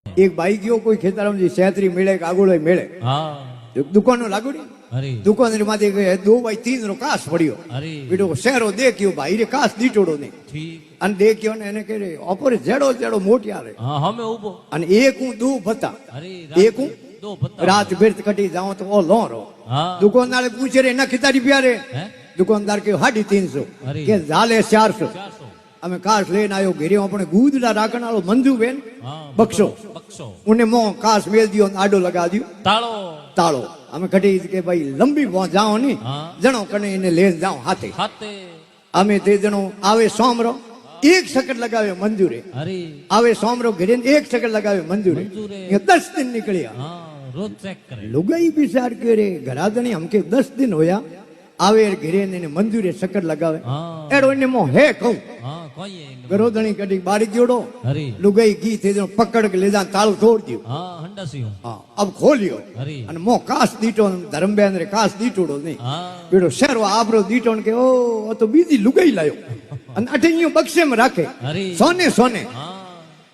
એક બાઈ ગયો કોઈ ખેતરમાં સેતરી મેળે કાગોળે મેળે દુકાનો લાગોડી दुकान माथे गए 2 बाई 3 रो कास पड़ियो बीडो शहरो देखियो भाई रे कास दीटोड़ो ने अन देखियो ने एने करे ओपरे जेड़ो जेड़ो मोटिया रे हां हमें उबो अन एक हूं दो भता एक हूं दो भता रात बिरत कटी जाओ तो ओ लोरो दुकानदार पूछे रे ना कितना रुपया रे दुकानदार के 350 के जाले 400 हमें कास लेने आयो घेरे अपने गूदड़ा राखण वालो मंजू बेन बक्सो उन्हें मो कास मेल दियो आडो लगा दियो तालो तालो हमें कटी के भाई लंबी जाओ नी जनो कने इने ले जाओ हाथे हाथे हमें ते जनो आवे सोमरो 1 सेकंड लगावे मंजूरे अरे आवे सोमरो घेरे 1 सेकंड लगावे मंजूरे ये 10 दिन निकलिया रोज चेक करे लुगाई विचार करे घरादणी हमके 10 दिन होया आवे घेरे ने मंजूरे सेकंड लगावे एडो ने मो हे कहूं हां कोई गरोदणी कटी बाड़ी जोड़ो लुगाई की थे जो पकड़ के ले जा ताल तोड़ दियो हां हंडासियो हां अब खोलियो अन मो कास दीटो धर्मबेन रे कास दीटोड़ो नहीं बेड़ो शहरो आपरो दीटो के ओ तो बीजी लुगाई लायो अन अठियो बक्से में राखे सोने सोने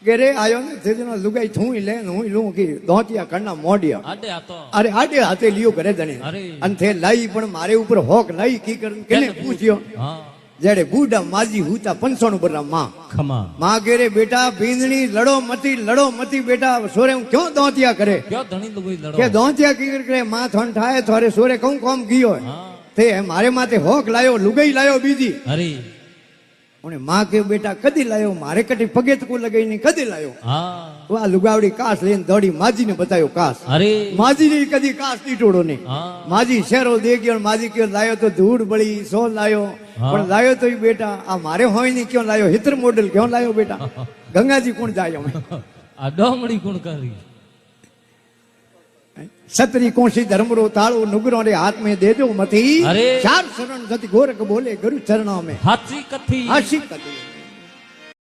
गेरे आयो ने थे जो लुगाई थू ले हूं लू की दोटिया करना मोडिया अरे आडे हाथे लियो करे दणे अन थे लाई पण मारे ऊपर होक लाई की कर केने पूछियो हां जेड़े बूढ़ा माजी हुता 500 बरा मां खमा मां गेरे बेटा बींदणी लड़ो मती बेटा सोरे हूं क्यों दोतिया करे क्यों धणी लुगाई लड़ो के दोतिया की करे मां थन ठाए थोरे सोरे कौन कौम गयो थे मारे माथे होक लायो लुगाई लायो बीजी अरे उन्हें मां के बेटा कदी लायो मारे कटी पगे को लगाई नहीं कदी लायो हां वा लुगावड़ी कास लेन दौड़ी माजी ने बतायो कास अरे माजी ने कदी कास दीटोड़ो ने माजी शहरो दे गयो माजी के लायो तो धूड़ बड़ी सो लायो पण लायो तो बेटा आ मारे होय नहीं क्यों लायो हितर मॉडल क्यों लायो बेटा गंगाजी कोण जायो आ डोंगड़ी कोण करी सतरी कोशी धर्मरो ताळो नुगरो रे हाथ में दे दो मती चार शरण गति गोरख बोले गुरु चरणों में हाथी कथी